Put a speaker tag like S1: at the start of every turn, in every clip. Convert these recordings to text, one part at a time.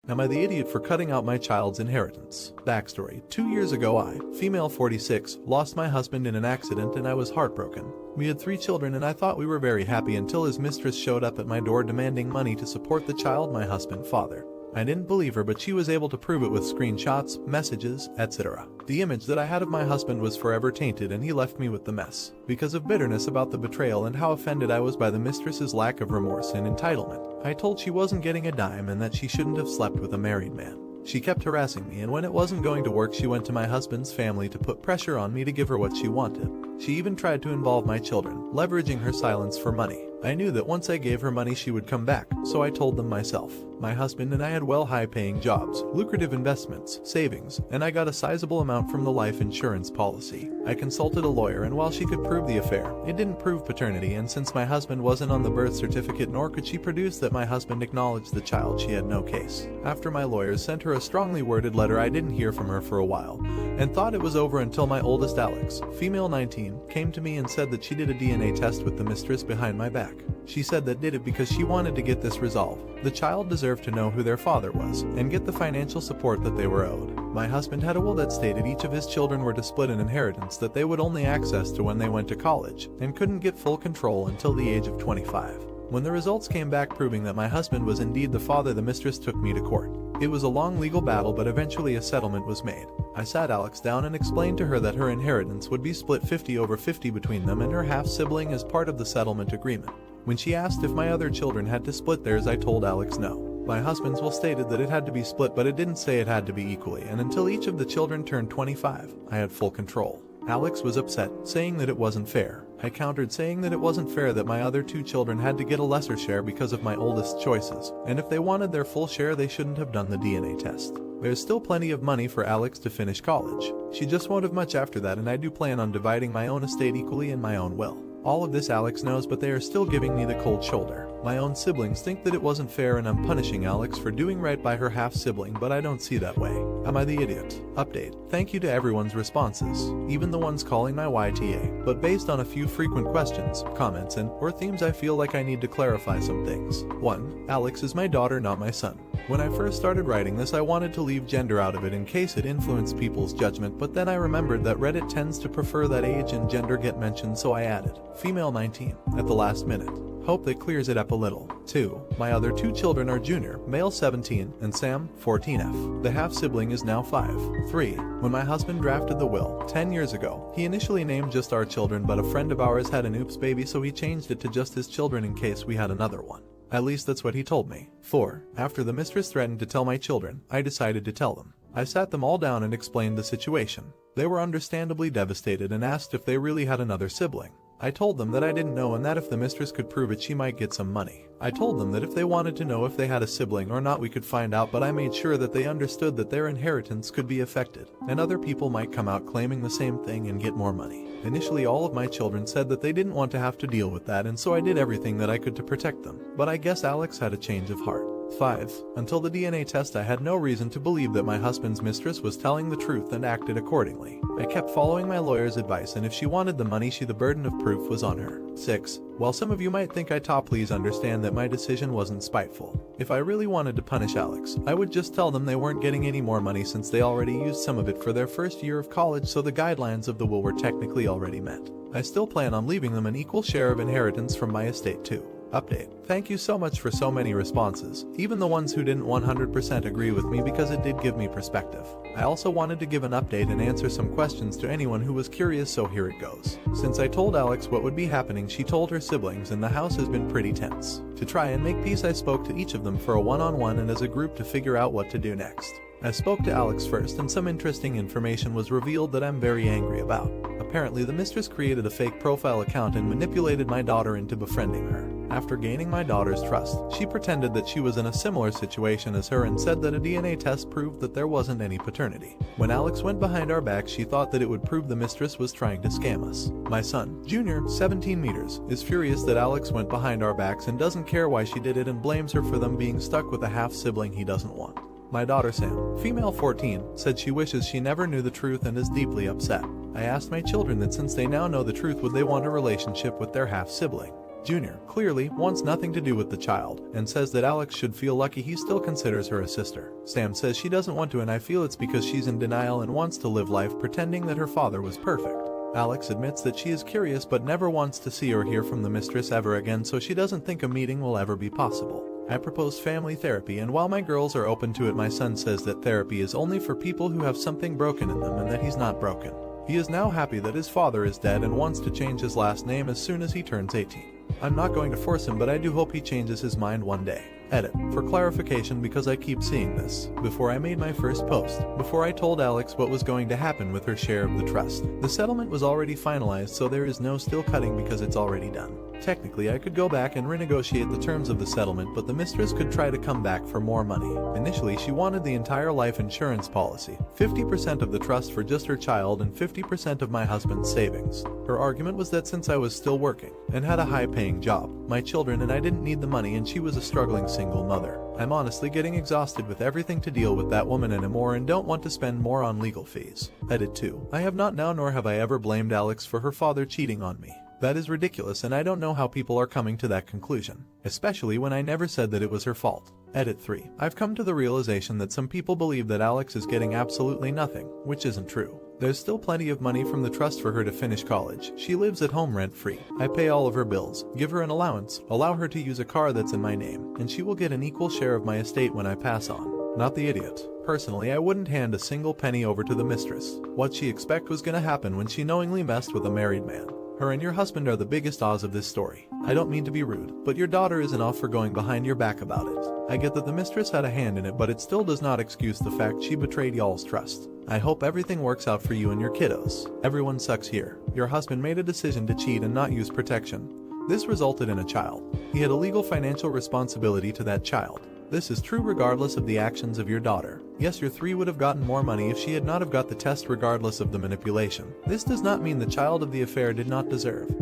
S1: Am I the idiot for cutting out my child's inheritance? Backstory: 2 years ago I, female 46, lost my husband in an accident and I was heartbroken. We had 3 children and I thought we were very happy until his mistress showed up at my door demanding money to support the child my husband fathered. I didn't believe her, but she was able to prove it with screenshots, messages, etc. The image that I had of my husband was forever tainted and he left me with the mess. Because of bitterness about the betrayal and how offended I was by the mistress's lack of remorse and entitlement, I told she wasn't getting a dime and that she shouldn't have slept with a married man. She kept harassing me, and when it wasn't going to work she went to my husband's family to put pressure on me to give her what she wanted. She even tried to involve my children, leveraging her silence for money. I knew that once I gave her money she would come back, so I told them myself. My husband and I had high-paying jobs, lucrative investments, savings, and I got a sizable amount from the life insurance policy. I consulted a lawyer, and while she could prove the affair, it didn't prove paternity, and since my husband wasn't on the birth certificate nor could she produce that my husband acknowledged the child, she had no case. After my lawyers sent her a strongly worded letter, I didn't hear from her for a while, and thought it was over until my oldest Alex, female 19, came to me and said that she did a DNA test with the mistress behind my back. She said that did it because she wanted to get this resolved. The child deserved to know who their father was and get the financial support that they were owed. My husband had a will that stated each of his children were to split an inheritance that they would only access to when they went to college and couldn't get full control until the age of 25. When the results came back proving that my husband was indeed the father, the mistress took me to court. It was a long legal battle, but eventually a settlement was made. I sat Alex down and explained to her that her inheritance would be split 50-50 between them and her half-sibling as part of the settlement agreement. When she asked if my other children had to split theirs, I told Alex no. My husband's will stated that it had to be split, but it didn't say it had to be equally, and until each of the children turned 25, I had full control. Alex was upset, saying that it wasn't fair. I countered saying that it wasn't fair that my other 2 children had to get a lesser share because of my oldest choices, and if they wanted their full share they shouldn't have done the DNA test. There's still plenty of money for Alex to finish college. She just won't have much after that, and I do plan on dividing my own estate equally in my own will. All of this Alex knows, but they are still giving me the cold shoulder. My own siblings think that it wasn't fair and I'm punishing Alex for doing right by her half-sibling, but I don't see that way. Am I the idiot? Update. Thank you to everyone's responses, even the ones calling my YTA, but based on a few frequent questions, comments, or themes, I feel like I need to clarify some things. 1. Alex is my daughter, not my son. When I first started writing this, I wanted to leave gender out of it in case it influenced people's judgment, but then I remembered that Reddit tends to prefer that age and gender get mentioned, so I added female 19 at the last minute. Hope that clears it up a little. 2. My other 2 children are Junior, male 17, and Sam, 14F. The half-sibling is now 5. 3. When my husband drafted the will 10 years ago, he initially named just our children, but a friend of ours had an oops baby, so he changed it to just his children in case we had another one. At least that's what he told me. 4. After the mistress threatened to tell my children, I decided to tell them. I sat them all down and explained the situation. They were understandably devastated and asked if they really had another sibling. I told them that I didn't know and that if the mistress could prove it she might get some money. I told them that if they wanted to know if they had a sibling or not we could find out, but I made sure that they understood that their inheritance could be affected, and other people might come out claiming the same thing and get more money. Initially all of my children said that they didn't want to have to deal with that, and so I did everything that I could to protect them, but I guess Alex had a change of heart. 5. Until the DNA test I had no reason to believe that my husband's mistress was telling the truth and acted accordingly. I kept following my lawyer's advice, and if she wanted the money the burden of proof was on her. 6. While some of you might think I top, please understand that my decision wasn't spiteful. If I really wanted to punish Alex, I would just tell them they weren't getting any more money since they already used some of it for their first year of college, so the guidelines of the will were technically already met. I still plan on leaving them an equal share of inheritance from my estate too. Update. Thank you so much for so many responses, even the ones who didn't 100% agree with me, because it did give me perspective. I also wanted to give an update and answer some questions to anyone who was curious, so here it goes. Since I told Alex what would be happening, she told her siblings, and the house has been pretty tense. To try and make peace, I spoke to each of them for a one-on-one and as a group to figure out what to do next. I spoke to Alex first, and some interesting information was revealed that I'm very angry about. Apparently the mistress created a fake profile account and manipulated my daughter into befriending her. After gaining my daughter's trust, she pretended that she was in a similar situation as her and said that a DNA test proved that there wasn't any paternity. When Alex went behind our back, she thought that it would prove the mistress was trying to scam us. My son, Junior, 17 meters, is furious that Alex went behind our backs and doesn't care why she did it and blames her for them being stuck with a half-sibling he doesn't want. My daughter Sam, female 14, said she wishes she never knew the truth and is deeply upset. I asked my children that since they now know the truth, would they want a relationship with their half-sibling. Junior clearly wants nothing to do with the child and says that Alex should feel lucky he still considers her a sister. Sam says she doesn't want to, and I feel it's because she's in denial and wants to live life pretending that her father was perfect. Alex admits that she is curious but never wants to see or hear from the mistress ever again, so she doesn't think a meeting will ever be possible. I propose family therapy, and while my girls are open to it, my son says that therapy is only for people who have something broken in them and that he's not broken. He is now happy that his father is dead and wants to change his last name as soon as he turns 18. I'm not going to force him, but I do hope he changes his mind one day. Edit. For clarification, because I keep seeing this. Before I made my first post, before I told Alex what was going to happen with her share of the trust, the settlement was already finalized, so there is no still cutting because it's already done. Technically, I could go back and renegotiate the terms of the settlement, but the mistress could try to come back for more money. Initially, she wanted the entire life insurance policy, 50% of the trust for just her child, and 50% of my husband's savings. Her argument was that since I was still working and had a high-paying job, my children and I didn't need the money, and she was a struggling single mother. I'm honestly getting exhausted with everything to deal with that woman anymore and don't want to spend more on legal fees. Edit 2. I have not now, nor have I ever blamed Alex for her father cheating on me. That is ridiculous, and I don't know how people are coming to that conclusion, especially when I never said that it was her fault. Edit 3. I've come to the realization that some people believe that Alex is getting absolutely nothing, which isn't true. There's still plenty of money from the trust for her to finish college. She lives at home rent-free. I pay all of her bills, give her an allowance, allow her to use a car that's in my name, and she will get an equal share of my estate when I pass on. Not the idiot. Personally, I wouldn't hand a single penny over to the mistress. What she expect was gonna happen when she knowingly messed with a married man. Her and your husband are the biggest Oz of this story. I don't mean to be rude, but your daughter isn't off for going behind your back about it. I get that the mistress had a hand in it, but it still does not excuse the fact she betrayed y'all's trust. I hope everything works out for you and your kiddos. Everyone sucks here. Your husband made a decision to cheat and not use protection. This resulted in a child. He had a legal financial responsibility to that child. This is true regardless of the actions of your daughter. Yes, your 3 would have gotten more money if she had not have got the test regardless of the manipulation. This does not mean the child of the affair did not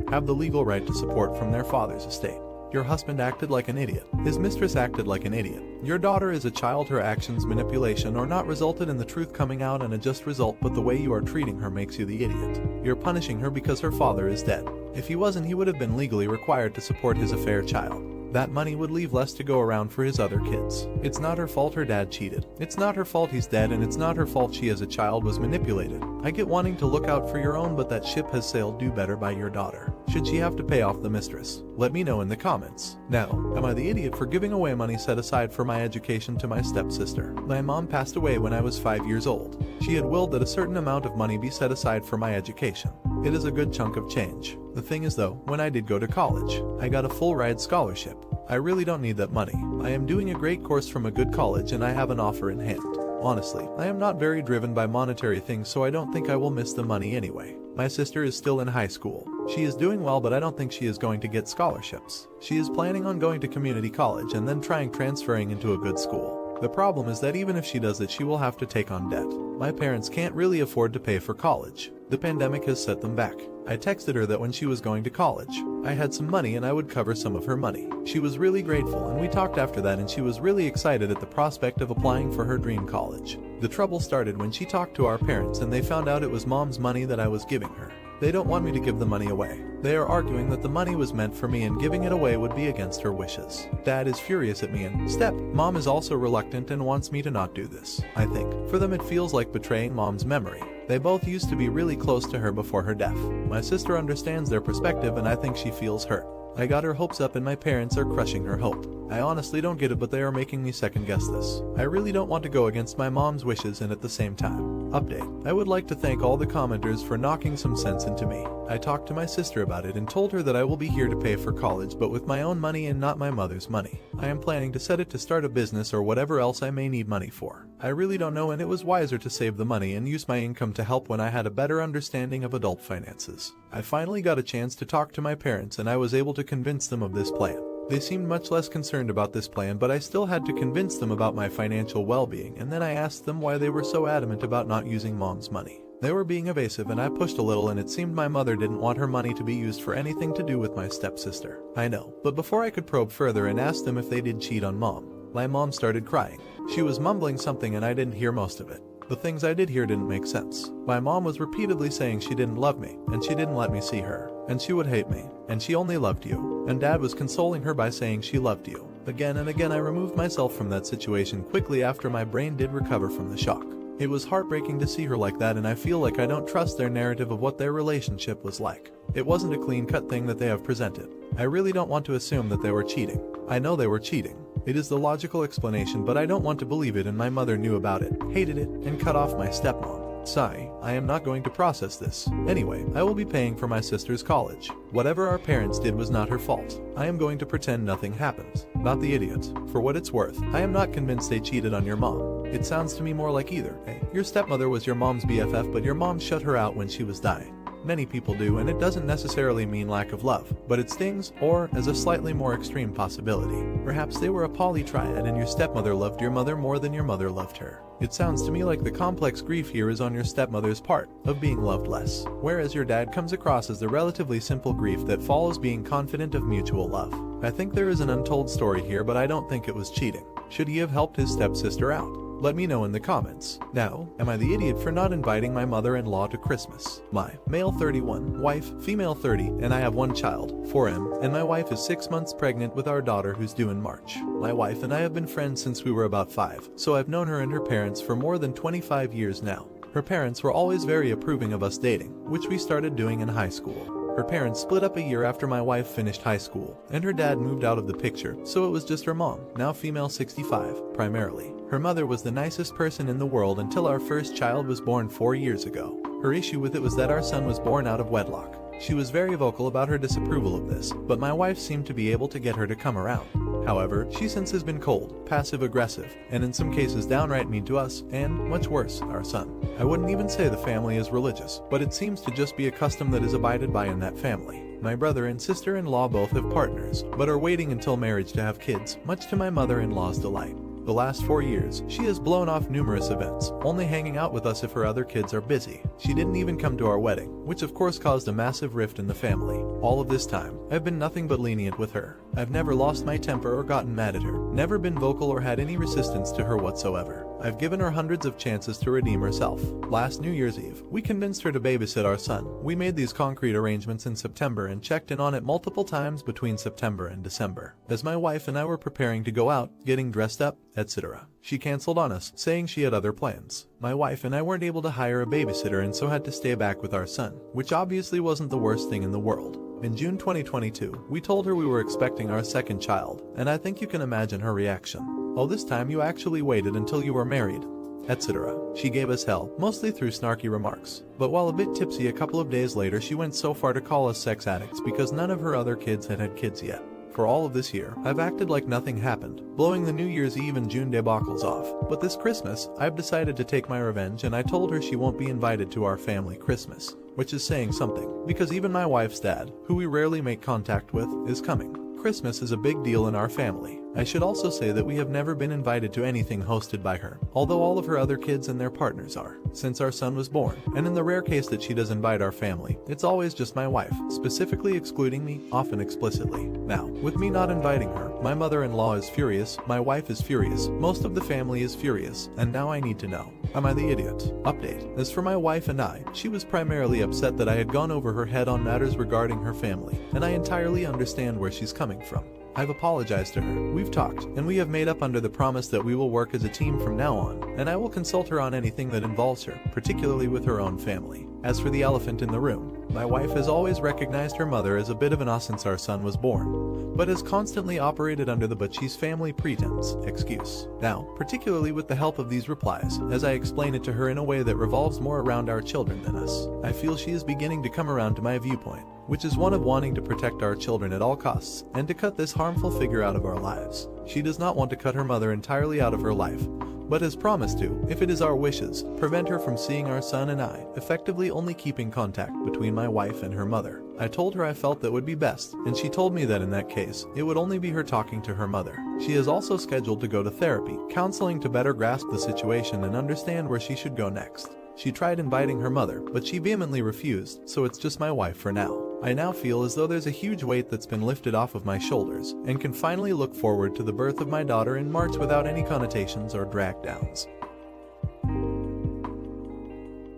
S1: have the legal right to support from their father's estate. Your husband acted like an idiot. His mistress acted like an idiot. Your daughter is a child. Her actions, manipulation or not, resulted in the truth coming out and a just result, but the way you are treating her makes you the idiot. You're punishing her because her father is dead. If he wasn't, he would have been legally required to support his affair child. That money would leave less to go around for his other kids. It's not her fault her dad cheated. It's not her fault he's dead, and it's not her fault she as a child was manipulated. I get wanting to look out for your own, but that ship has sailed. Do better by your daughter. Should she have to pay off the mistress? Let me know in the comments. Now, am I the idiot for giving away money set aside for my education to my stepsister? My mom passed away when I was 5 years old. She had willed that a certain amount of money be set aside for my education. It is a good chunk of change. The thing is though, when I did go to college, I got a full ride scholarship. I really don't need that money. I am doing a great course from a good college and I have an offer in hand. Honestly, I am not very driven by monetary things, so I don't think I will miss the money anyway. My sister is still in high school. She is doing well, but I don't think she is going to get scholarships. She is planning on going to community college and then transferring into a good school. The problem is that even if she does it, she will have to take on debt. My parents can't really afford to pay for college. The pandemic has set them back. I texted her that when she was going to college, I had some money and I would cover some of her money. She was really grateful, and we talked after that, and she was really excited at the prospect of applying for her dream college. The trouble started when she talked to our parents and they found out it was mom's money that I was giving her. They don't want me to give the money away. They are arguing that the money was meant for me and giving it away would be against her wishes. Dad is furious at me, and mom is also reluctant and wants me to not do this. I think, for them, it feels like betraying mom's memory. They both used to be really close to her before her death. My sister understands their perspective and I think she feels hurt. I got her hopes up and my parents are crushing her hope. I honestly don't get it, but they are making me second guess this. I really don't want to go against my mom's wishes, and at the same time. Update. I would like to thank all the commenters for knocking some sense into me. I talked to my sister about it and told her that I will be here to pay for college, but with my own money and not my mother's money. I am planning to set it to start a business or whatever else I may need money for. I really don't know, and it was wiser to save the money and use my income to help when I had a better understanding of adult finances. I finally got a chance to talk to my parents and I was able to convince them of this plan. They seemed much less concerned about this plan, but I still had to convince them about my financial well-being, and then I asked them why they were so adamant about not using mom's money. They were being evasive and I pushed a little, and it seemed my mother didn't want her money to be used for anything to do with my stepsister. I know, but before I could probe further and ask them if they did cheat on mom, my mom started crying. She was mumbling something and I didn't hear most of it. The things I did hear didn't make sense. My mom was repeatedly saying she didn't love me and she didn't let me see her. and she would hate me, and she only loved you. And Dad was consoling her by saying she loved you. Again and again I removed myself from that situation quickly after my brain did recover from the shock. It was heartbreaking to see her like that, and I feel like I don't trust their narrative of what their relationship was like. It wasn't a clean-cut thing that they have presented. I really don't want to assume that they were cheating. I know they were cheating. It is the logical explanation, but I don't want to believe it, and my mother knew about it, hated it, and cut off my stepmom. Sigh, I am not going to process this. Anyway, I will be paying for my sister's college. Whatever our parents did was not her fault. I am going to pretend nothing happened. Not the idiot. For what it's worth, I am not convinced they cheated on your mom. It sounds to me more like either. Hey, your stepmother was your mom's BFF, but your mom shut her out when she was dying. Many people do, and it doesn't necessarily mean lack of love, but it stings, or as a slightly more extreme possibility. Perhaps they were a polytriad and your stepmother loved your mother more than your mother loved her. It sounds to me like the complex grief here is on your stepmother's part, of being loved less, whereas your dad comes across as the relatively simple grief that follows being confident of mutual love. I think there is an untold story here, but I don't think it was cheating. Should he have helped his stepsister out? Let me know in the comments. Now, am I the idiot for not inviting my mother-in-law to Christmas? My male 31, wife, female 30, and I have one child, 4M, and my wife is 6 months pregnant with our daughter who's due in March. My wife and I have been friends since we were about 5, so I've known her and her parents for more than 25 years now. Her parents were always very approving of us dating, which we started doing in high school. Her parents split up a year after my wife finished high school, and her dad moved out of the picture, so it was just her mom, now female 65, primarily. Her mother was the nicest person in the world until our first child was born 4 years ago. Her issue with it was that our son was born out of wedlock. She was very vocal about her disapproval of this, but my wife seemed to be able to get her to come around. However, she since has been cold, passive-aggressive, and in some cases downright mean to us, and, much worse, our son. I wouldn't even say the family is religious, but it seems to just be a custom that is abided by in that family. My brother and sister-in-law both have partners, but are waiting until marriage to have kids, much to my mother-in-law's delight. The last 4 years, she has blown off numerous events, only hanging out with us if her other kids are busy. She didn't even come to our wedding, which of course caused a massive rift in the family. All of this time, I've been nothing but lenient with her. I've never lost my temper or gotten mad at her, never been vocal or had any resistance to her whatsoever. I've given her hundreds of chances to redeem herself. Last New Year's Eve, we convinced her to babysit our son. We made these concrete arrangements in September and checked in on it multiple times between September and December. As my wife and I were preparing to go out, getting dressed up, etc., she canceled on us, saying she had other plans. My wife and I weren't able to hire a babysitter and so had to stay back with our son, which obviously wasn't the worst thing in the world. In June 2022, we told her we were expecting our second child, and I think you can imagine her reaction. Oh, this time you actually waited until you were married, etc. She gave us hell, mostly through snarky remarks. But while a bit tipsy a couple of days later, she went so far to call us sex addicts because none of her other kids had had kids yet. For all of this year, I've acted like nothing happened, blowing the New Year's Eve and June debacles off. But this Christmas, I've decided to take my revenge, and I told her she won't be invited to our family Christmas, which is saying something, because even my wife's dad, who we rarely make contact with, is coming. Christmas is a big deal in our family. I should also say that we have never been invited to anything hosted by her, although all of her other kids and their partners are, since our son was born. And in the rare case that she does invite our family, it's always just my wife, specifically excluding me, often explicitly. Now, with me not inviting her, my mother-in-law is furious, my wife is furious, most of the family is furious, and now I need to know, am I the idiot? Update. As for my wife and I, she was primarily upset that I had gone over her head on matters regarding her family, and I entirely understand where she's coming from. I've apologized to her, we've talked, and we have made up under the promise that we will work as a team from now on, and I will consult her on anything that involves her, particularly with her own family. As for the elephant in the room, my wife has always recognized her mother as a bit of an us since our son was born, but has constantly operated under the "but she's family" pretense excuse. Now, particularly with the help of these replies, as I explain it to her in a way that revolves more around our children than us, I feel she is beginning to come around to my viewpoint, which is one of wanting to protect our children at all costs, and to cut this harmful figure out of our lives. She does not want to cut her mother entirely out of her life, but has promised to, if it is our wishes, prevent her from seeing our son and I, effectively only keeping contact between my wife and her mother. I told her I felt that would be best, and she told me that in that case, it would only be her talking to her mother. She is also scheduled to go to therapy, counseling to better grasp the situation and understand where she should go next. She tried inviting her mother, but she vehemently refused, so it's just my wife for now. I now feel as though there's a huge weight that's been lifted off of my shoulders, and can finally look forward to the birth of my daughter in March without any connotations or drag downs.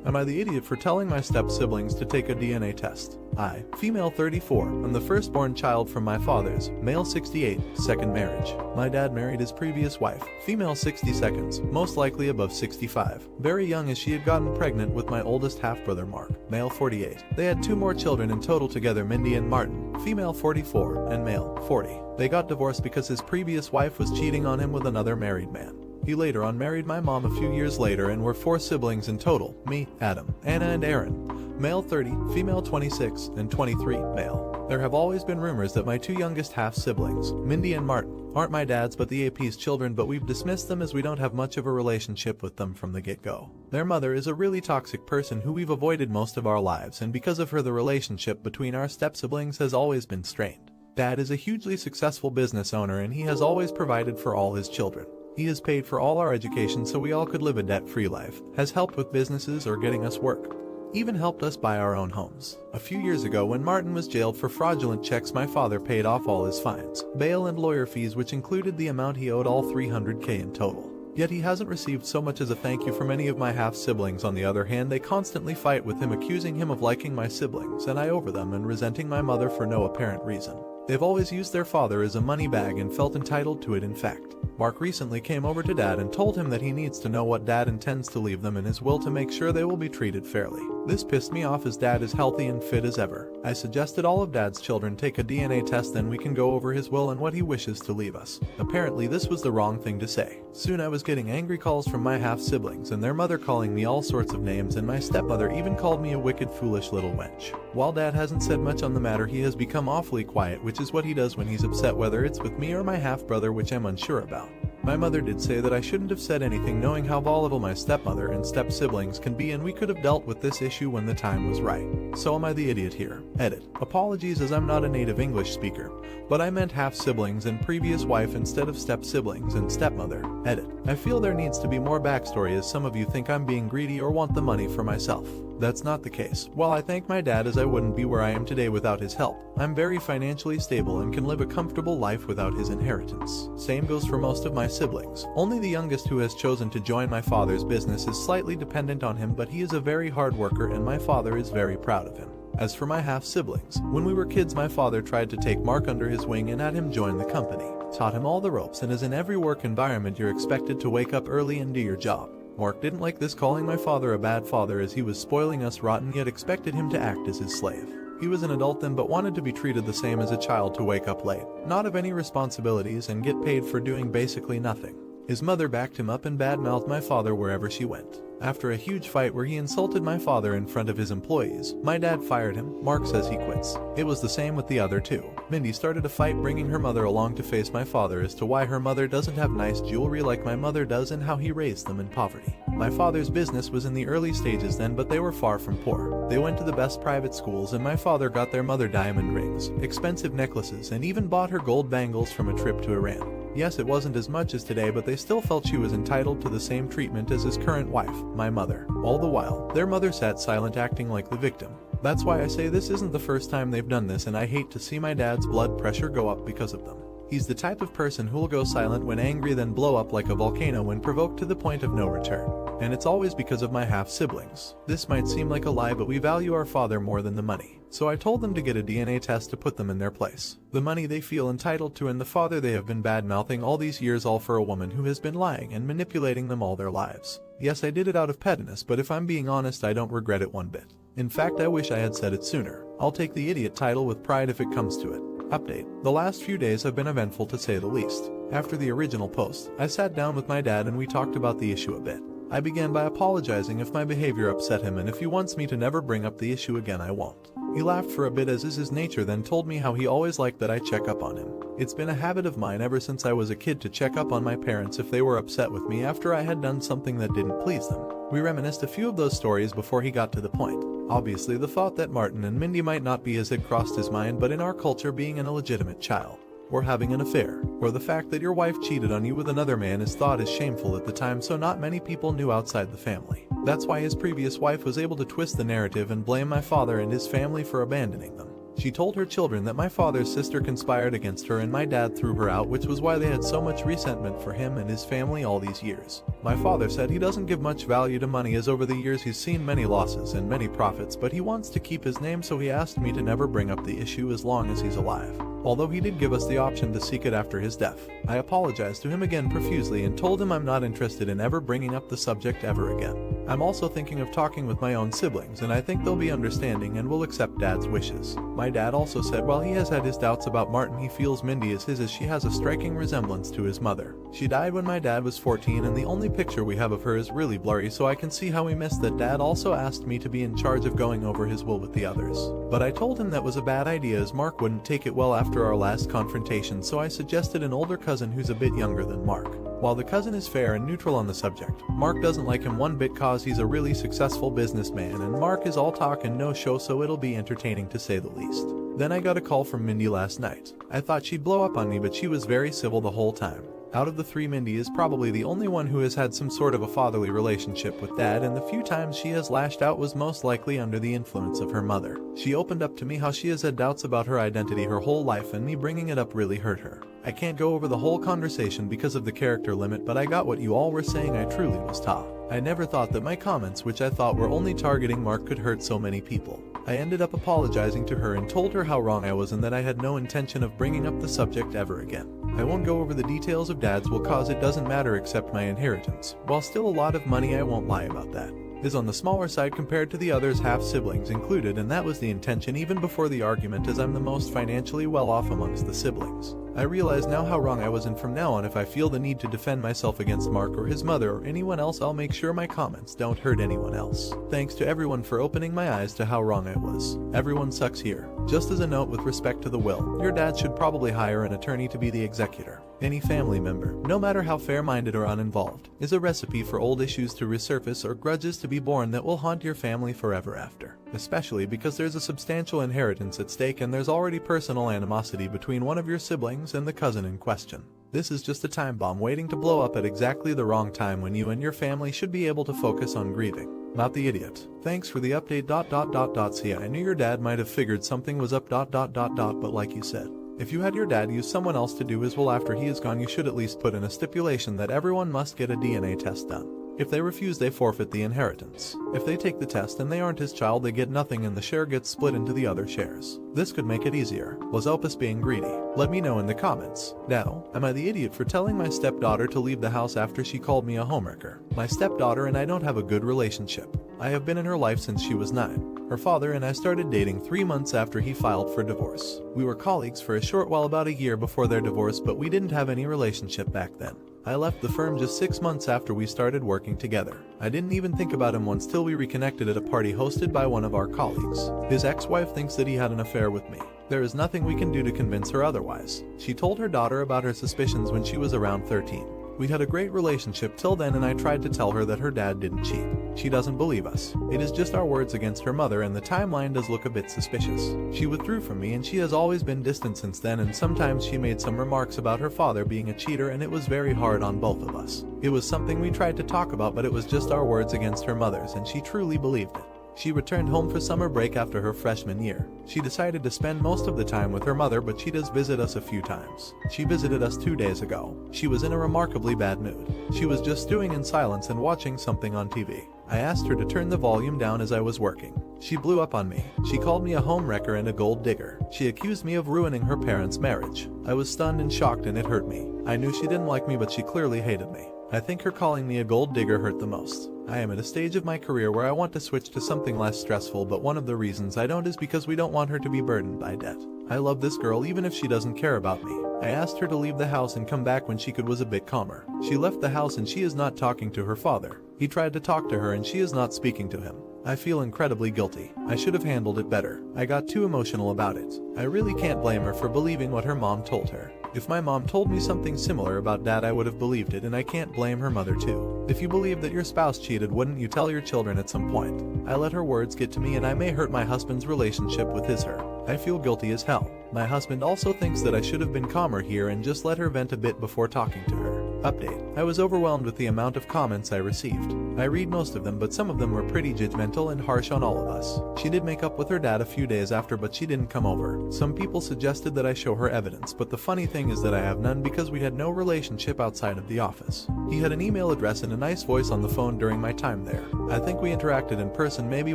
S1: Am I the idiot for telling my step-siblings to take a DNA test? I, female 34, am the firstborn child from my father's, male 68, second marriage. My dad married his previous wife, female 62nd, most likely above 65, very young as she had gotten pregnant with my oldest half-brother Mark, male 48. They had 2 more children in total together, Mindy and Martin, female 44, and male 40. They got divorced because his previous wife was cheating on him with another married man. He later on married my mom a few years later, and we're 4 siblings in total, me, Adam, Anna and Aaron, male 30, female 26, and 23, male. There have always been rumors that my 2 youngest half-siblings, Mindy and Martin, aren't my dad's but the AP's children, but we've dismissed them as we don't have much of a relationship with them from the get-go. Their mother is a really toxic person who we've avoided most of our lives, and because of her the relationship between our step-siblings has always been strained. Dad is a hugely successful business owner, and he has always provided for all his children. He has paid for all our education so we all could live a debt-free life, has helped with businesses or getting us work, even helped us buy our own homes. A few years ago, when Martin was jailed for fraudulent checks, my father paid off all his fines, bail and lawyer fees, which included the amount he owed, all $300K in total. Yet he hasn't received so much as a thank you from any of my half-siblings. On the other hand, they constantly fight with him, accusing him of liking my siblings and I over them, and resenting my mother for no apparent reason. They've always used their father as a money bag and felt entitled to it. In fact, Mark recently came over to Dad and told him that he needs to know what Dad intends to leave them in his will to make sure they will be treated fairly. This pissed me off, as Dad is healthy and fit as ever. I suggested all of Dad's children take a DNA test, then we can go over his will and what he wishes to leave us. Apparently this was the wrong thing to say. Soon I was getting angry calls from my half-siblings and their mother calling me all sorts of names, and my stepmother even called me a wicked, foolish little wench. While Dad hasn't said much on the matter, he has become awfully quiet, which is what he does when he's upset, whether it's with me or my half-brother, which I'm unsure about. My mother did say that I shouldn't have said anything, knowing how volatile my stepmother and step-siblings can be, and we could have dealt with this issue when the time was right. So am I the idiot here? Edit. Apologies, as I'm not a native English speaker, but I meant half-siblings and previous wife instead of step-siblings and stepmother. Edit. I feel there needs to be more backstory, as some of you think I'm being greedy or want the money for myself. That's not the case. While I thank my dad, as I wouldn't be where I am today without his help, I'm very financially stable and can live a comfortable life without his inheritance. Same goes for most of my siblings. Only the youngest, who has chosen to join my father's business, is slightly dependent on him, but he is a very hard worker and my father is very proud of him. As for my half-siblings, when we were kids, my father tried to take Mark under his wing and had him join the company. Taught him all the ropes, and as in every work environment, you're expected to wake up early and do your job. Mark didn't like this, calling my father a bad father as he was spoiling us rotten, yet expected him to act as his slave. He was an adult then, but wanted to be treated the same as a child, to wake up late, not have any responsibilities, and get paid for doing basically nothing. His mother backed him up and badmouthed my father wherever she went. After a huge fight where he insulted my father in front of his employees, my dad fired him. Mark says he quits. It was the same with the other 2. Mindy started a fight, bringing her mother along to face my father as to why her mother doesn't have nice jewelry like my mother does and how he raised them in poverty. My father's business was in the early stages then, but they were far from poor. They went to the best private schools, and my father got their mother diamond rings, expensive necklaces, and even bought her gold bangles from a trip to Iran. Yes, it wasn't as much as today, but they still felt she was entitled to the same treatment as his current wife, my mother. All the while, their mother sat silent, acting like the victim. That's why I say this isn't the first time they've done this, and I hate to see my dad's blood pressure go up because of them. He's the type of person who'll go silent when angry, then blow up like a volcano when provoked to the point of no return. And it's always because of my half-siblings. This might seem like a lie, but we value our father more than the money. So I told them to get a DNA test to put them in their place. The money they feel entitled to, and the father they have been bad-mouthing all these years, all for a woman who has been lying and manipulating them all their lives. Yes, I did it out of pettiness, but if I'm being honest, I don't regret it one bit. In fact, I wish I had said it sooner. I'll take the idiot title with pride if it comes to it. Update. The last few days have been eventful, to say the least. After the original post, I sat down with my dad and we talked about the issue a bit. I began by apologizing if my behavior upset him, and if he wants me to never bring up the issue again, I won't. He laughed for a bit, as is his nature, then told me how he always liked that I check up on him. It's been a habit of mine ever since I was a kid to check up on my parents if they were upset with me after I had done something that didn't please them. We reminisced a few of those stories before he got to the point. Obviously, the thought that Martin and Mindy might not be as had crossed his mind, but in our culture, being an illegitimate child, or having an affair, or the fact that your wife cheated on you with another man is thought as shameful at the time, so not many people knew outside the family. That's why his previous wife was able to twist the narrative and blame my father and his family for abandoning them. She told her children that my father's sister conspired against her and my dad threw her out, which was why they had so much resentment for him and his family all these years. My father said he doesn't give much value to money, as over the years he's seen many losses and many profits, but he wants to keep his name, so he asked me to never bring up the issue as long as he's alive. Although he did give us the option to seek it after his death. I apologized to him again profusely and told him I'm not interested in ever bringing up the subject ever again. I'm also thinking of talking with my own siblings, and I think they'll be understanding and will accept Dad's wishes. My dad also said while he has had his doubts about Martin, he feels Mindy is his, as she has a striking resemblance to his mother. She died when my dad was 14 and the only picture we have of her is really blurry, so I can see how we missed that. Dad also asked me to be in charge of going over his will with the others. But I told him that was a bad idea, as Mark wouldn't take it well after our last confrontation, so I suggested an older cousin who's a bit younger than Mark. While the cousin is fair and neutral on the subject, Mark doesn't like him one bit cause he's a really successful businessman and Mark is all talk and no show, so it'll be entertaining to say the least. Then I got a call from Mindy last night. I thought she'd blow up on me, but she was very civil the whole time. Out of the three, Mindy is probably the only one who has had some sort of a fatherly relationship with Dad, and the few times she has lashed out was most likely under the influence of her mother. She opened up to me how she has had doubts about her identity her whole life, and me bringing it up really hurt her. I can't go over the whole conversation because of the character limit, but I got what you all were saying. I truly was tough. I never thought that my comments, which I thought were only targeting Mark, could hurt so many people. I ended up apologizing to her and told her how wrong I was and that I had no intention of bringing up the subject ever again. I won't go over the details of Dad's will cause it doesn't matter except my inheritance. While still a lot of money, I won't lie about that. Is on the smaller side compared to the others, half-siblings included, and that was the intention even before the argument, as I'm the most financially well off amongst the siblings. I realize now how wrong I was, and from now on if I feel the need to defend myself against Mark or his mother or anyone else, I'll make sure my comments don't hurt anyone else. Thanks to everyone for opening my eyes to how wrong I was. Everyone sucks here. Just as a note with respect to the will, your dad should probably hire an attorney to be the executor. Any family member, no matter how fair-minded or uninvolved, is a recipe for old issues to resurface or grudges to be born that will haunt your family forever after. Especially because there's a substantial inheritance at stake and there's already personal animosity between one of your siblings and the cousin in question. This is just a time bomb waiting to blow up at exactly the wrong time when you and your family should be able to focus on grieving, not the idiot. Thanks for the update. See, I knew your dad might have figured something was up. But like you said, if you had your dad use someone else to do his will after he is gone, you should at least put in a stipulation that everyone must get a DNA test done. If they refuse, they forfeit the inheritance. If they take the test and they aren't his child, they get nothing and the share gets split into the other shares. This could make it easier. Was Opus being greedy? Let me know in the comments. Now, am I the idiot for telling my stepdaughter to leave the house after she called me a homewrecker? My stepdaughter and I don't have a good relationship. I have been in her life since she was 9. Her father and I started dating 3 months after he filed for divorce. We were colleagues for a short while, about a year before their divorce, but we didn't have any relationship back then. I left the firm just 6 months after we started working together. I didn't even think about him once till we reconnected at a party hosted by one of our colleagues. His ex-wife thinks that he had an affair with me. There is nothing we can do to convince her otherwise. She told her daughter about her suspicions when she was around 13. We had a great relationship till then, and I tried to tell her that her dad didn't cheat. She doesn't believe us. It is just our words against her mother, and the timeline does look a bit suspicious. She withdrew from me and she has always been distant since then, and sometimes she made some remarks about her father being a cheater, and it was very hard on both of us. It was something we tried to talk about, but it was just our words against her mother's, and she truly believed it. She returned home for summer break after her freshman year. She decided to spend most of the time with her mother, but she does visit us a few times. She visited us 2 days ago. She was in a remarkably bad mood. She was just stewing in silence and watching something on TV. I asked her to turn the volume down as I was working. She blew up on me. She called me a homewrecker and a gold digger. She accused me of ruining her parents' marriage. I was stunned and shocked, and it hurt me. I knew she didn't like me, but she clearly hated me. I think her calling me a gold digger hurt the most. I am at a stage of my career where I want to switch to something less stressful, but one of the reasons I don't is because we don't want her to be burdened by debt. I love this girl even if she doesn't care about me. I asked her to leave the house and come back when she could, was a bit calmer. She left the house and she is not talking to her father. He tried to talk to her and she is not speaking to him. I feel incredibly guilty. I should have handled it better. I got too emotional about it. I really can't blame her for believing what her mom told her. If my mom told me something similar about dad, I would have believed it, and I can't blame her mother too. If you believe that your spouse cheated, wouldn't you tell your children at some point? I let her words get to me, and I may hurt my husband's relationship with her. I feel guilty as hell. My husband also thinks that I should have been calmer here and just let her vent a bit before talking to her. Update. I was overwhelmed with the amount of comments I received. I read most of them, but some of them were pretty judgmental and harsh on all of us. She did make up with her dad a few days after, but she didn't come over. Some people suggested that I show her evidence, but the funny thing is that I have none because we had no relationship outside of the office. He had an email address and a nice voice on the phone during my time there. I think we interacted in person maybe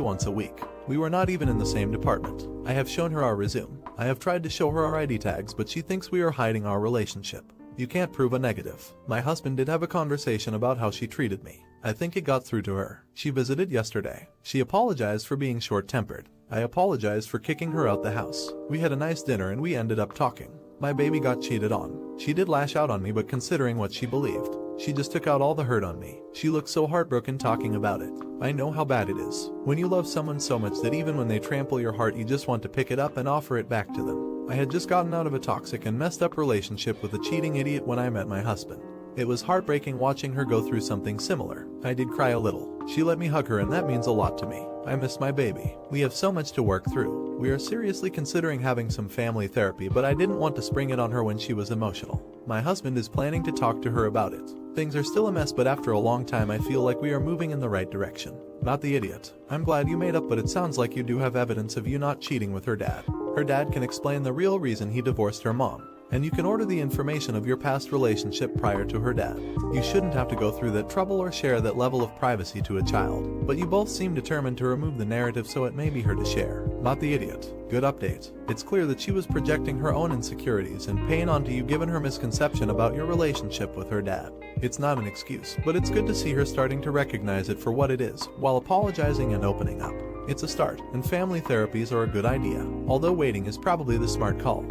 S1: once a week. We were not even in the same department. I have shown her our resume. I have tried to show her our ID tags, but she thinks we are hiding our relationship. You can't prove a negative. My husband did have a conversation about how she treated me. I think it got through to her. She visited yesterday. She apologized for being short-tempered. I apologized for kicking her out the house. We had a nice dinner and we ended up talking. My baby got cheated on. She did lash out on me, but considering what she believed, she just took out all the hurt on me. She looked so heartbroken talking about it. I know how bad it is. When you love someone so much that even when they trample your heart, you just want to pick it up and offer it back to them. I had just gotten out of a toxic and messed up relationship with a cheating idiot when I met my husband. It was heartbreaking watching her go through something similar. I did cry a little. She let me hug her, and that means a lot to me. I miss my baby. We have so much to work through. We are seriously considering having some family therapy, but I didn't want to spring it on her when she was emotional. My husband is planning to talk to her about it. Things are still a mess, but after a long time I feel like we are moving in the right direction. Not the idiot. I'm glad you made up, but it sounds like you do have evidence of you not cheating with her dad. Her dad can explain the real reason he divorced her mom. And you can order the information of your past relationship prior to her dad. You shouldn't have to go through that trouble or share that level of privacy to a child. But you both seem determined to remove the narrative, so it may be her to share. Not the idiot. Good update. It's clear that she was projecting her own insecurities and pain onto you given her misconception about your relationship with her dad. It's not an excuse, but it's good to see her starting to recognize it for what it is, while apologizing and opening up. It's a start, and family therapies are a good idea, although waiting is probably the smart call.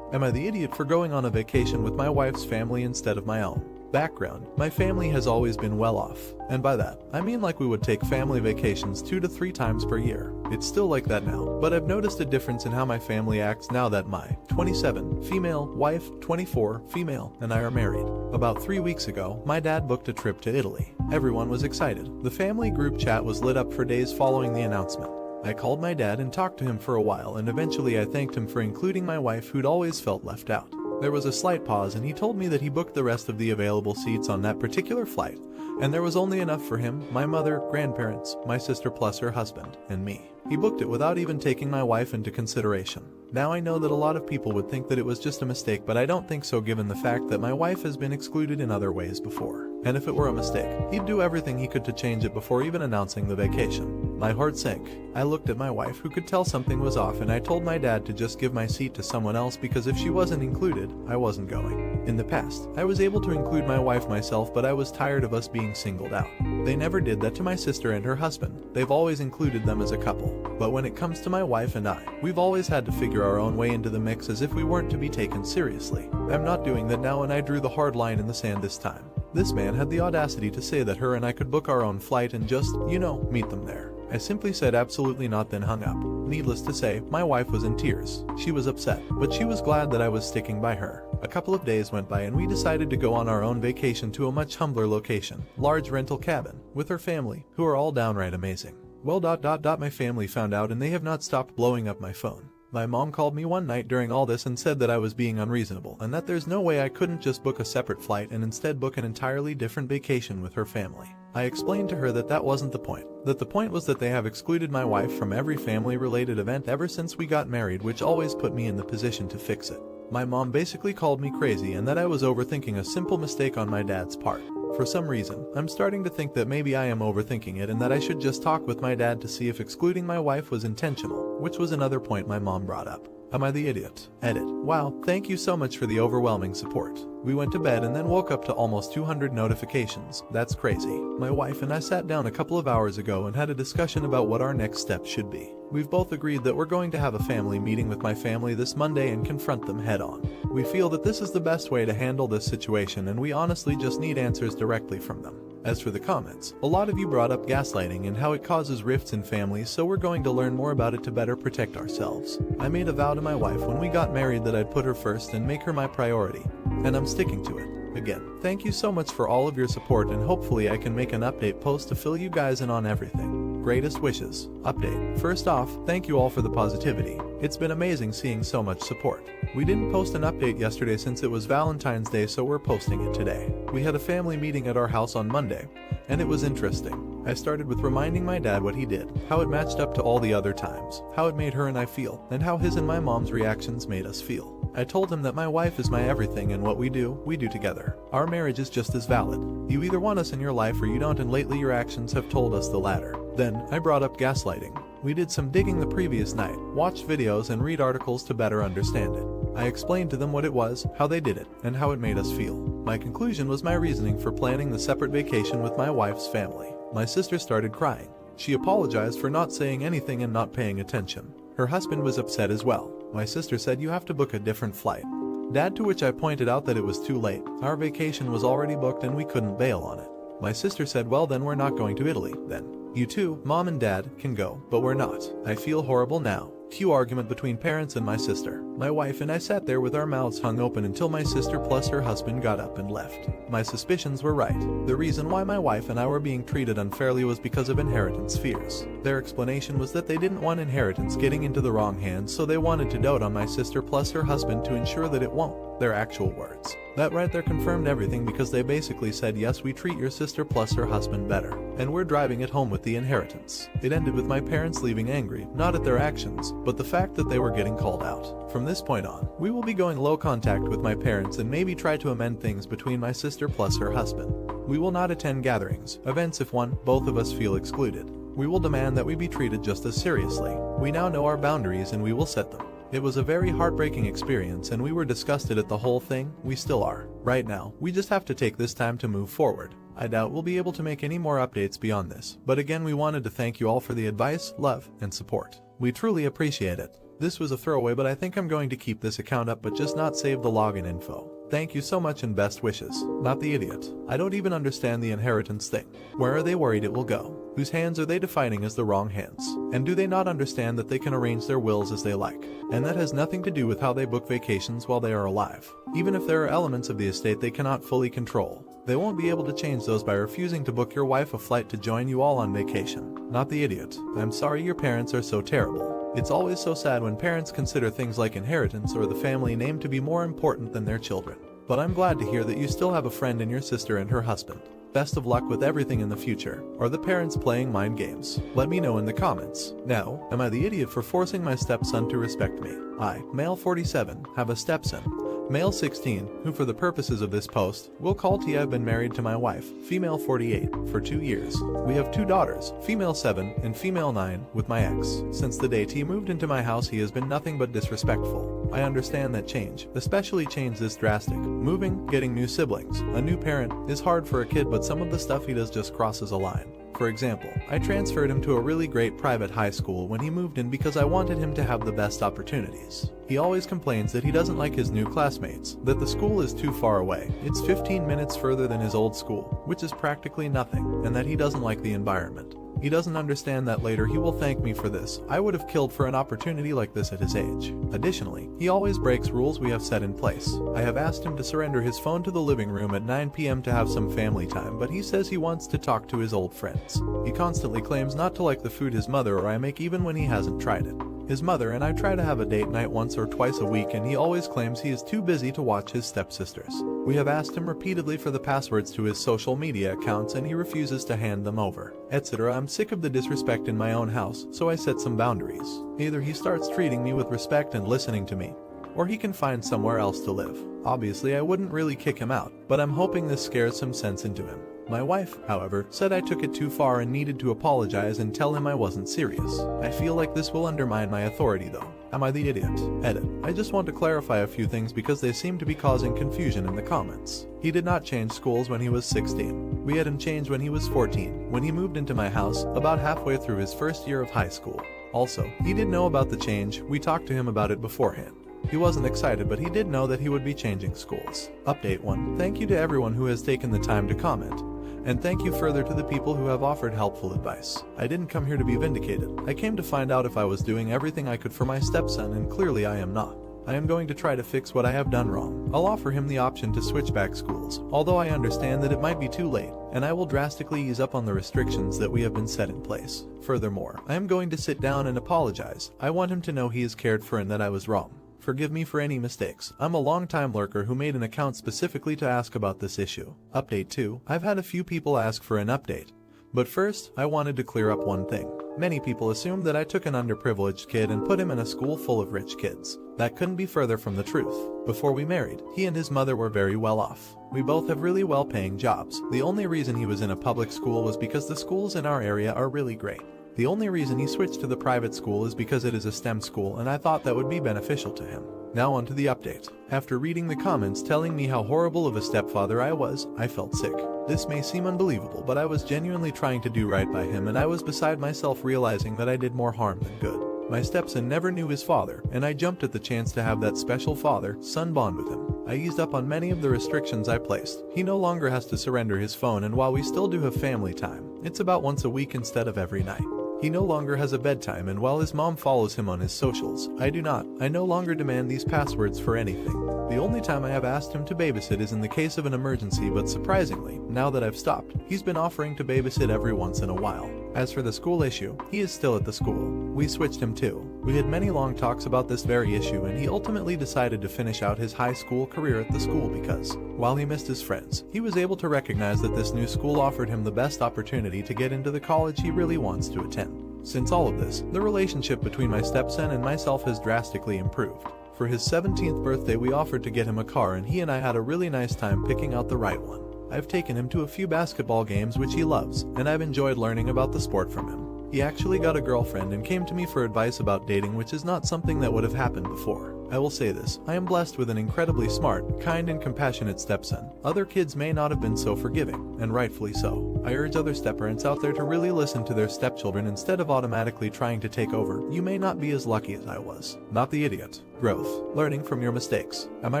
S1: Am I the idiot for going on a vacation with my wife's family instead of my own? Background: my family has always been well off, and by that, I mean like we would take family vacations 2 to 3 times per year. It's still like that now, but I've noticed a difference in how my family acts now that my 27 female wife, 24 female, and I are married. About 3 weeks ago, my dad booked a trip to Italy. Everyone was excited. The family group chat was lit up for days following the announcement. I called my dad and talked to him for a while, and eventually I thanked him for including my wife, who'd always felt left out. There was a slight pause, and he told me that he booked the rest of the available seats on that particular flight, and there was only enough for him, my mother, grandparents, my sister plus her husband, and me. He booked it without even taking my wife into consideration. Now I know that a lot of people would think that it was just a mistake, but I don't think so given the fact that my wife has been excluded in other ways before. And if it were a mistake, he'd do everything he could to change it before even announcing the vacation. My heart sank. I looked at my wife, who could tell something was off, and I told my dad to just give my seat to someone else because if she wasn't included, I wasn't going. In the past, I was able to include my wife myself, but I was tired of us being singled out. They never did that to my sister and her husband. They've always included them as a couple. But when it comes to my wife and I, we've always had to figure our own way into the mix as if we weren't to be taken seriously. I'm not doing that now, and I drew the hard line in the sand this time. This man had the audacity to say that her and I could book our own flight and just, meet them there. I simply said absolutely not, then hung up. Needless to say, my wife was in tears. She was upset, but she was glad that I was sticking by her. A couple of days went by and we decided to go on our own vacation to a much humbler location, large rental cabin, with her family, who are all downright amazing. Well, my family found out and they have not stopped blowing up my phone. My mom called me one night during all this and said that I was being unreasonable and that there's no way I couldn't just book a separate flight and instead book an entirely different vacation with her family. I explained to her that that wasn't the point, that the point was that they have excluded my wife from every family-related event ever since we got married, which always put me in the position to fix it. My mom basically called me crazy and that I was overthinking a simple mistake on my dad's part. For some reason, I'm starting to think that maybe I am overthinking it and that I should just talk with my dad to see if excluding my wife was intentional, which was another point my mom brought up. Am I the idiot? Edit. Wow, thank you so much for the overwhelming support. We went to bed and then woke up to almost 200 notifications. That's crazy. My wife and I sat down a couple of hours ago and had a discussion about what our next steps should be. We've both agreed that we're going to have a family meeting with my family this Monday and confront them head on. We feel that this is the best way to handle this situation, and we honestly just need answers directly from them. As for the comments, a lot of you brought up gaslighting and how it causes rifts in families, so we're going to learn more about it to better protect ourselves. I made a vow to my wife when we got married that I'd put her first and make her my priority, and I'm sticking to it. Again, thank you so much for all of your support, and hopefully I can make an update post to fill you guys in on everything. Greatest wishes. Update. First off, thank you all for the positivity. It's been amazing seeing so much support. We didn't post an update yesterday since it was Valentine's Day, so we're posting it today. We had a family meeting at our house on Monday, and it was interesting. I started with reminding my dad what he did, how it matched up to all the other times, how it made her and I feel, and how his and my mom's reactions made us feel. I told him that my wife is my everything and what we do together. Our marriage is just as valid. You either want us in your life or you don't, and lately your actions have told us the latter. Then, I brought up gaslighting. We did some digging the previous night, watched videos and read articles to better understand it. I explained to them what it was, how they did it, and how it made us feel. My conclusion was my reasoning for planning the separate vacation with my wife's family. My sister started crying. She apologized for not saying anything and not paying attention. Her husband was upset as well. My sister said, "You have to book a different flight." Dad, to which I pointed out that it was too late. Our vacation was already booked and we couldn't bail on it. My sister said, "Well, then we're not going to Italy, then. You two, Mom and Dad, can go, but we're not." I feel horrible now. Cue argument between parents and my sister. My wife and I sat there with our mouths hung open until my sister plus her husband got up and left. My suspicions were right. The reason why my wife and I were being treated unfairly was because of inheritance fears. Their explanation was that they didn't want inheritance getting into the wrong hands, so they wanted to dote on my sister plus her husband to ensure that it won't. Their actual words. That right there confirmed everything, because they basically said, "Yes, we treat your sister plus her husband better, and we're driving it home with the inheritance." It ended with my parents leaving angry, not at their actions, but the fact that they were getting called out. From this point on, we will be going low contact with my parents and maybe try to amend things between my sister plus her husband. We will not attend gatherings, events if both of us feel excluded. We will demand that we be treated just as seriously. We now know our boundaries and we will set them. It was a very heartbreaking experience and we were disgusted at the whole thing. We still are. Right now, we just have to take this time to move forward. I doubt we'll be able to make any more updates beyond this, but again, we wanted to thank you all for the advice, love, and support. We truly appreciate it. This was a throwaway, but I think I'm going to keep this account up but just not save the login info. Thank you so much and best wishes. Not the idiot. I don't even understand the inheritance thing. Where are they worried it will go? Whose hands are they defining as the wrong hands? And do they not understand that they can arrange their wills as they like? And that has nothing to do with how they book vacations while they are alive. Even if there are elements of the estate they cannot fully control, they won't be able to change those by refusing to book your wife a flight to join you all on vacation. Not the idiot. I'm sorry your parents are so terrible. It's always so sad when parents consider things like inheritance or the family name to be more important than their children. But I'm glad to hear that you still have a friend in your sister and her husband. Best of luck with everything in the future. Are the parents playing mind games? Let me know in the comments. Now, am I the idiot for forcing my stepson to respect me? I, male 47, have a stepson, male 16, who for the purposes of this post, we'll call T. I've been married to my wife, female 48, for 2 years. We have 2 daughters, female 7 and female 9, with my ex. Since the day T moved into my house, he has been nothing but disrespectful. I understand that change, especially change this drastic, moving, getting new siblings, a new parent, is hard for a kid, but some of the stuff he does just crosses a line. For example, I transferred him to a really great private high school when he moved in because I wanted him to have the best opportunities. He always complains that he doesn't like his new classmates, that the school is too far away, it's 15 minutes further than his old school, which is practically nothing, and that he doesn't like the environment. He doesn't understand that later he will thank me for this. I would have killed for an opportunity like this at his age. Additionally, he always breaks rules we have set in place. I have asked him to surrender his phone to the living room at 9 p.m. to have some family time, but he says he wants to talk to his old friends. He constantly claims not to like the food his mother or I make even when he hasn't tried it. His mother and I try to have a date night once or twice a week and he always claims he is too busy to watch his stepsisters. We have asked him repeatedly for the passwords to his social media accounts and he refuses to hand them over, etc. I'm sick of the disrespect in my own house, so I set some boundaries. Either he starts treating me with respect and listening to me, or he can find somewhere else to live. Obviously I wouldn't really kick him out, but I'm hoping this scares some sense into him. My wife, however, said I took it too far and needed to apologize and tell him I wasn't serious. I feel like this will undermine my authority though. Am I the idiot? Edit. I just want to clarify a few things because they seem to be causing confusion in the comments. He did not change schools when he was 16. We had him change when he was 14, when he moved into my house, about halfway through his first year of high school. Also, he did know about the change, we talked to him about it beforehand. He wasn't excited, but he did know that he would be changing schools. Update 1. Thank you to everyone who has taken the time to comment. And thank you further to the people who have offered helpful advice. I didn't come here to be vindicated. I came to find out if I was doing everything I could for my stepson, and clearly I am not. I am going to try to fix what I have done wrong. I'll offer him the option to switch back schools, although I understand that it might be too late, and I will drastically ease up on the restrictions that we have been set in place. Furthermore, I am going to sit down and apologize. I want him to know he is cared for and that I was wrong. Forgive me for any mistakes. I'm a long-time lurker who made an account specifically to ask about this issue. Update 2. I've had a few people ask for an update. But first, I wanted to clear up one thing. Many people assumed that I took an underprivileged kid and put him in a school full of rich kids. That couldn't be further from the truth. Before we married, he and his mother were very well off. We both have really well-paying jobs. The only reason he was in a public school was because the schools in our area are really great. The only reason he switched to the private school is because it is a STEM school, and I thought that would be beneficial to him. Now on to the update. After reading the comments telling me how horrible of a stepfather I was, I felt sick. This may seem unbelievable, but I was genuinely trying to do right by him, and I was beside myself realizing that I did more harm than good. My stepson never knew his father, and I jumped at the chance to have that special father-son bond with him. I eased up on many of the restrictions I placed. He no longer has to surrender his phone, and while we still do have family time, it's about once a week instead of every night. He no longer has a bedtime, and while his mom follows him on his socials, I do not. I no longer demand these passwords for anything. The only time I have asked him to babysit is in the case of an emergency, but surprisingly, now that I've stopped, he's been offering to babysit every once in a while. As for the school issue, he is still at the school. We switched him too. We had many long talks about this very issue, and he ultimately decided to finish out his high school career at the school because, while he missed his friends, he was able to recognize that this new school offered him the best opportunity to get into the college he really wants to attend. Since all of this, the relationship between my stepson and myself has drastically improved. For his 17th birthday, we offered to get him a car, and he and I had a really nice time picking out the right one. I've taken him to a few basketball games which he loves, and I've enjoyed learning about the sport from him. He actually got a girlfriend and came to me for advice about dating, which is not something that would have happened before. I will say this, I am blessed with an incredibly smart, kind and compassionate stepson. Other kids may not have been so forgiving, and rightfully so. I urge other stepparents out there to really listen to their stepchildren instead of automatically trying to take over. You may not be as lucky as I was. Not the idiot. Growth. Learning from your mistakes. Am I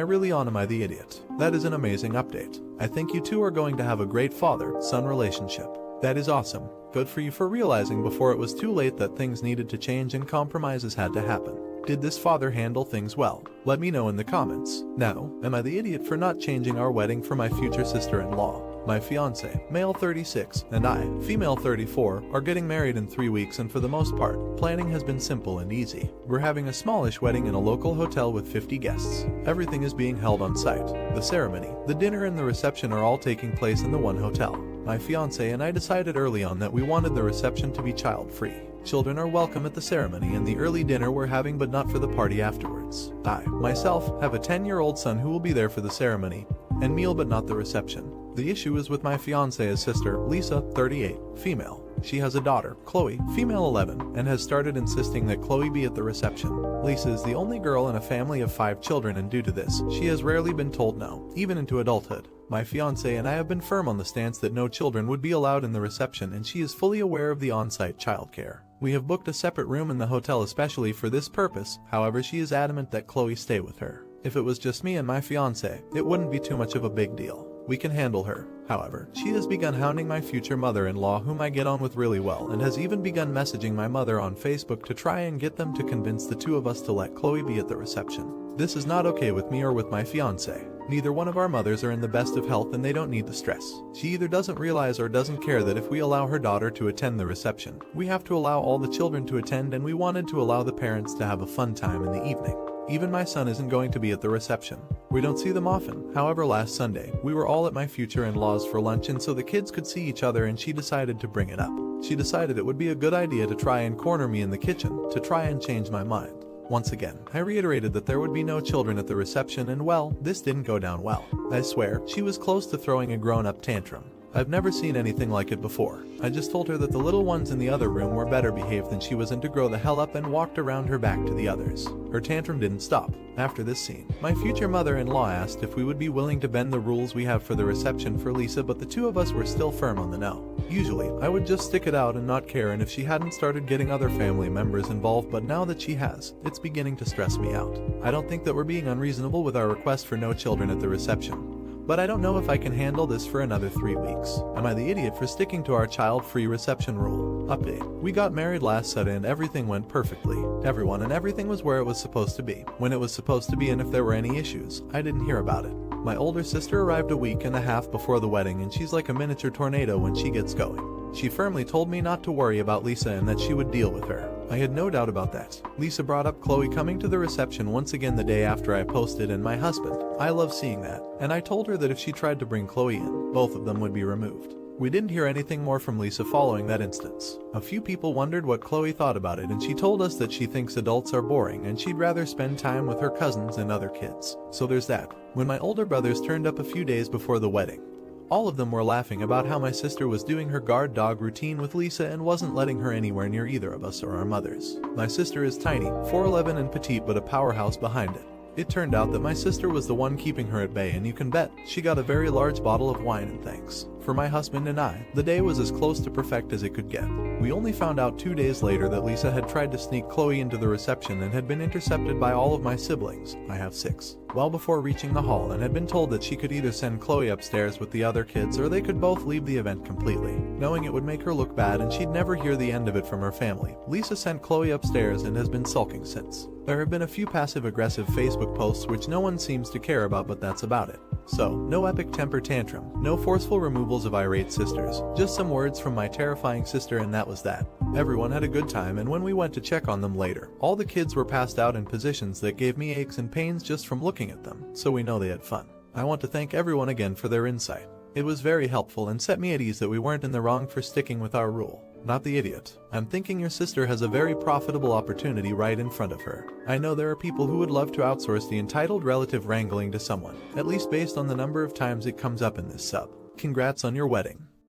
S1: really on? Am I the idiot? That is an amazing update. I think you two are going to have a great father-son relationship. That is awesome. Good for you for realizing before it was too late that things needed to change and compromises had to happen. Did this father handle things well? Let me know in the comments. Now, am I the idiot for not changing our wedding for my future sister-in-law? My fiance, male 36, and I, female 34, are getting married in 3 weeks, and for the most part, planning has been simple and easy. We're having a smallish wedding in a local hotel with 50 guests. Everything is being held on site. The ceremony, the dinner and the reception are all taking place in the one hotel. My fiance and I decided early on that we wanted the reception to be child-free. Children are welcome at the ceremony, and the early dinner we're having, but not for the party afterwards. I, myself, have a 10-year-old son who will be there for the ceremony and meal, but not the reception. The issue is with my fiance's sister, Lisa, 38, female. She has a daughter, Chloe, female 11, and has started insisting that Chloe be at the reception. Lisa is the only girl in a family of 5 children, and due to this, she has rarely been told no, even into adulthood. My fiance and I have been firm on the stance that no children would be allowed in the reception, and she is fully aware of the on-site childcare. We have booked a separate room in the hotel especially for this purpose. However, she is adamant that Chloe stay with her. If it was just me and my fiance, it wouldn't be too much of a big deal. We can handle her. However, she has begun hounding my future mother-in-law, whom I get on with really well, and has even begun messaging my mother on Facebook to try and get them to convince the two of us to let Chloe be at the reception. This is not okay with me or with my fiance. Neither one of our mothers are in the best of health, and they don't need the stress. She either doesn't realize or doesn't care that if we allow her daughter to attend the reception, we have to allow all the children to attend, and we wanted to allow the parents to have a fun time in the evening. Even my son isn't going to be at the reception. We don't see them often. However, last Sunday, we were all at my future in-laws for lunch, and so the kids could see each other, and she decided to bring it up. She decided it would be a good idea to try and corner me in the kitchen, to try and change my mind. Once again, I reiterated that there would be no children at the reception, and well, this didn't go down well. I swear, she was close to throwing a grown-up tantrum. I've never seen anything like it before. I just told her that the little ones in the other room were better behaved than she was, and to grow the hell up, and walked around her back to the others. Her tantrum didn't stop. After this scene, my future mother-in-law asked if we would be willing to bend the rules we have for the reception for Lisa, but the two of us were still firm on the no. Usually, I would just stick it out and not care, and if she hadn't started getting other family members involved, but now that she has, it's beginning to stress me out. I don't think that we're being unreasonable with our request for no children at the reception. but I don't know if I can handle this for another 3 weeks. Am I the idiot for sticking to our child-free reception rule? Update. We got married last Saturday and everything went perfectly. Everyone and everything was where it was supposed to be, when it was supposed to be, and if there were any issues, I didn't hear about it. My older sister arrived a week and a half before the wedding, and she's like a miniature tornado when she gets going. She firmly told me not to worry about Lisa and that she would deal with her. I had no doubt about that. Lisa brought up Chloe coming to the reception once again the day after I posted, and my husband. I love seeing that. And I told her that if she tried to bring Chloe in, both of them would be removed. We didn't hear anything more from Lisa following that instance. A few people wondered what Chloe thought about it, and she told us that she thinks adults are boring and she'd rather spend time with her cousins and other kids. So there's that. When my older brothers turned up a few days before the wedding, all of them were laughing about how my sister was doing her guard dog routine with Lisa and wasn't letting her anywhere near either of us or our mothers. My sister is tiny, 4'11" and petite, but a powerhouse behind it. It turned out that my sister was the one keeping her at bay, and you can bet she got a very large bottle of wine and thanks. For my husband and I, the day was as close to perfect as it could get. We only found out 2 days later that Lisa had tried to sneak Chloe into the reception and had been intercepted by all of my siblings. I have 6. Well before reaching the hall, and had been told that she could either send Chloe upstairs with the other kids or they could both leave the event completely, knowing it would make her look bad and she'd never hear the end of it from her family. Lisa sent Chloe upstairs and has been sulking since. There have been a few passive-aggressive Facebook posts which no one seems to care about, but that's about it. So, no epic temper tantrum, no forceful removals of irate sisters, just some words from my terrifying sister, and that was that. Everyone had a good time, and when we went to check on them later, all the kids were passed out in positions that gave me aches and pains just from looking at them, so we know they had fun. I want to thank everyone again for their insight. It was very helpful and set me at ease that we weren't in the wrong for sticking with our rule. Not the idiot. I'm thinking your sister has a very profitable opportunity right in front of her. I know there are people who would love to outsource the entitled relative wrangling to someone, at least based on the number of times it comes up in this sub. Congrats on your wedding.